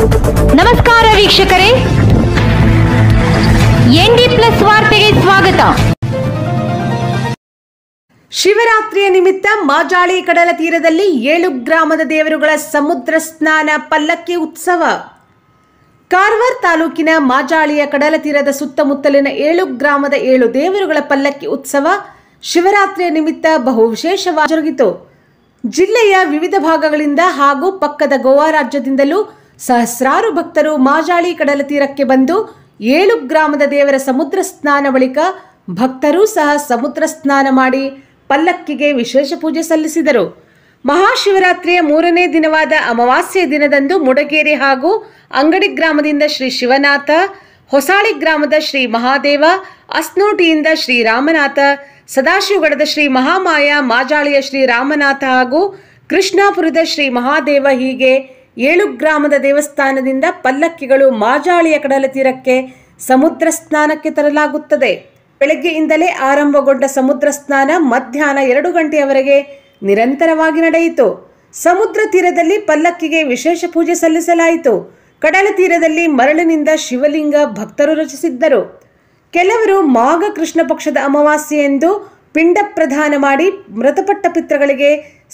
ನಮಸ್ಕಾರ ವೀಕ್ಷಕರೇ, ND plus ವಾರ್ತೆಗೆ ಸ್ವಾಗತ. ಶಿವರಾತ್ರಿಯ ನಿಮಿತ್ತ ಮಾಜಾಳಿ ಕಡಲ ತೀರದಲ್ಲಿ 7 ಗ್ರಾಮದ ದೇವರುಗಳ ಸಮುದ್ರ ಸ್ನಾನ ಪಲ್ಲಕ್ಕಿ ಉತ್ಸವ. ಕಾರವಾರ ತಾಲೂಕಿನ ಮಾಜಾಳಿಯ ಕಡಲ ತೀರದ ಸುತ್ತಮುತ್ತಲಿನ 7 ಗ್ರಾಮದ 7 ದೇವರುಗಳ ಪಲ್ಲಕ್ಕಿ ಉತ್ಸವ ಶಿವರಾತ್ರಿಯ ನಿಮಿತ್ತ ಬಹು ವಿಶೇಷವಾಗಿ ಜರುಗಿತು. ಜಿಲ್ಲೆಯ ವಿವಿಧ ಭಾಗಗಳಿಂದ ಹಾಗೂ ಪಕ್ಕದ ಗೋವಾ ರಾಜ್ಯದಿಂದಲೂ ಸಹಸ್ರಾರು ಭಕ್ತರು ಮಾಜಾಳಿ ಕಡಲ ತೀರಕ್ಕೆ ಬಂದು 7 ಗ್ರಾಮದ ದೇವರ ಸಮುದ್ರ ಸ್ನಾನ ಬಳಿಕ ಭಕ್ತರೂ ಸಹ ಸಮುದ್ರ ಸ್ನಾನ ಮಾಡಿ ಪಲ್ಲಕ್ಕಿಗೆ ವಿಶೇಷ ಪೂಜೆ ಸಲ್ಲಿಸಿದರು. ಮಹಾಶಿವರಾತ್ರಿಯ 3ನೇ ದಿನವಾದ ಅಮಾವಾಸ್ಯೆ ದಿನದಂದು ಮುಡಗೇರಿ ಹಾಗೂ ಅಂಗಡಿ ಗ್ರಾಮದಿಂದ ಶ್ರೀ ಶಿವನಾಥ, ಹೊಸಾಳಿ ಗ್ರಾಮದ ಶ್ರೀ ಮಹಾದೇವ, ಅಸ್ನೋಟಿಯಿಂದ ಶ್ರೀ ರಾಮನಾಥ, ಸದಾಶಿವಗಡದ ಶ್ರೀ ಮಹಾಮಾಯ, ಮಾಜಾಳಿಯ ಶ್ರೀ ರಾಮನಾಥ ಹಾಗೂ ಕೃಷ್ಣಾಪುರದ ಶ್ರೀ ಮಹಾದೇವ ಹೀಗೆ 7 ಗ್ರಾಮದ ದೇವಸ್ಥಾನದಿಂದ ಪಲ್ಲಕ್ಕಿಗಳು ಮಾಜಾಳಿಯ ಕಡಲ ತೀರಕ್ಕೆ ಸಮುದ್ರ ಸ್ನಾನಕ್ಕೆ ತರಲಾಗುತ್ತದೆ. ಬೆಳಗ್ಗೆಯಿಂದಲೇ ಆರಂಭಗೊಂಡ ಸಮುದ್ರ ಸ್ನಾನ ಮಧ್ಯಾಹ್ನ 2 ಗಂಟೆಯವರೆಗೆ ನಿರಂತರವಾಗಿ ನಡೆಯಿತು. ಸಮುದ್ರ ತೀರದಲ್ಲಿ ಪಲ್ಲಕ್ಕಿಗೆ ವಿಶೇಷ ಪೂಜೆ ಸಲ್ಲಿಸಲಾಯಿತು. ಕಡಲ ತೀರದಲ್ಲಿ ಮರಳಿನಿಂದ ಶಿವಲಿಂಗ ಭಕ್ತರು ರಚಿಸಿದ್ದರು. ಕೆಲವರು ಮಾಘ ಕೃಷ್ಣ ಪಕ್ಷದ ಅಮಾವಾಸ್ಯೆ ಎಂದು ಪಿಂಡ ಪ್ರದಾನ ಮಾಡಿ ಮೃತಪಟ್ಟ ಪಿತೃಗಳಿಗೆ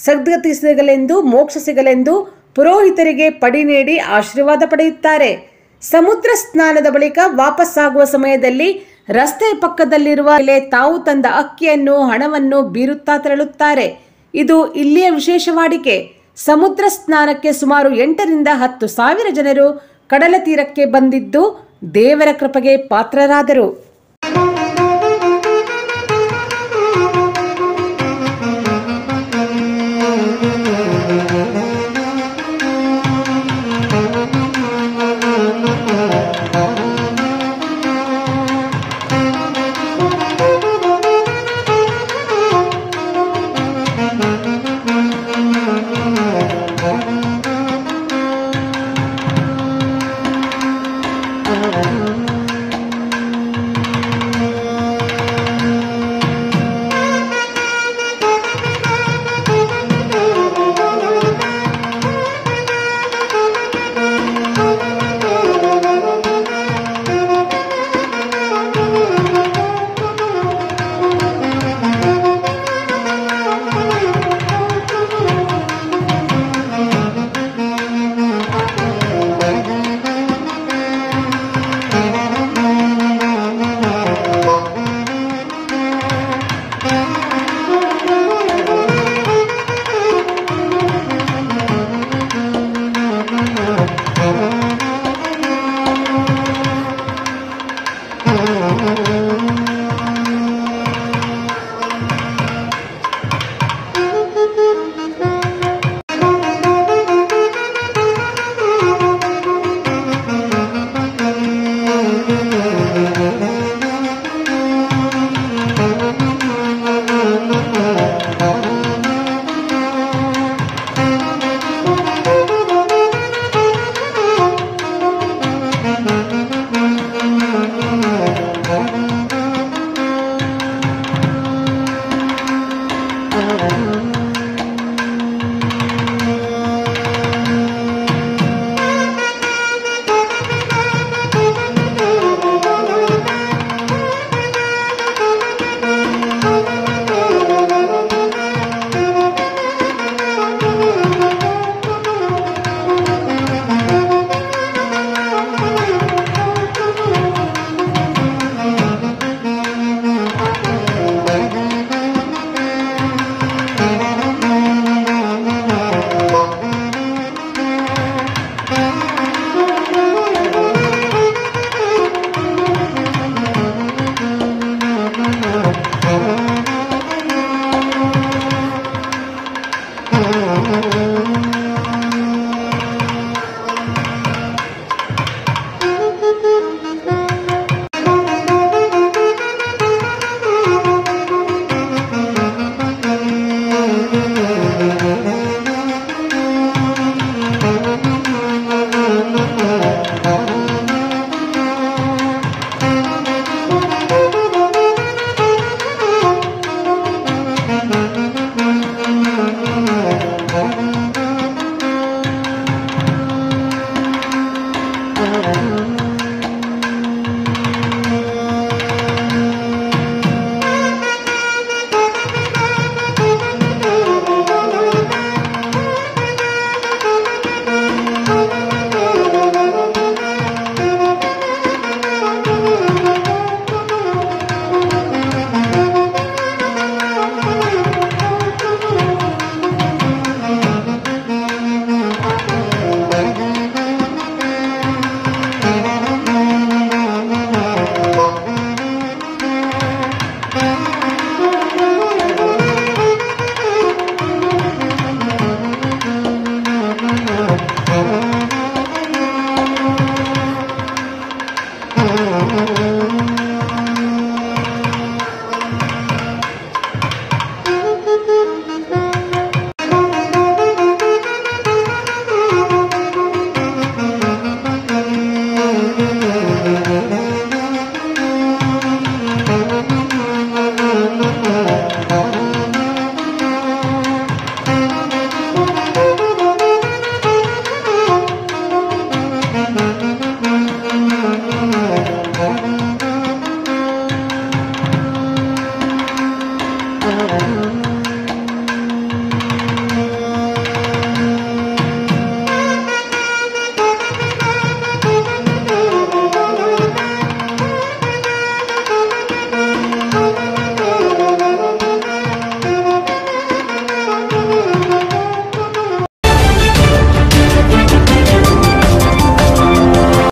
ಸದ್ಗತಿ ಸಿಗಲೆಂದು, ಮೋಕ್ಷ ಸಿಗಲೆಂದು ಪುರೋಹಿತರಿಗೆ ಪಡಿ ನೀಡಿ ಆಶೀರ್ವಾದ ಪಡೆಯುತ್ತಾರೆ. ಸಮುದ್ರ ಸ್ನಾನದ ಬಳಿಕ ವಾಪಸ್ಸಾಗುವ ಸಮಯದಲ್ಲಿ ರಸ್ತೆ ಪಕ್ಕದಲ್ಲಿರುವ ತಾವು ತಂದ ಅಕ್ಕಿಯನ್ನು, ಹಣವನ್ನು ಬೀರುತ್ತಾ ತೆರಳುತ್ತಾರೆ. ಇದು ಇಲ್ಲಿಯ ವಿಶೇಷ ವಾಡಿಕೆ. ಸಮುದ್ರ ಸ್ನಾನಕ್ಕೆ ಸುಮಾರು 8 ರಿಂದ 10 ಸಾವಿರ ಜನರು ಕಡಲ ತೀರಕ್ಕೆ ಬಂದಿದ್ದು ದೇವರ ಕೃಪೆಗೆ ಪಾತ್ರರಾದರು.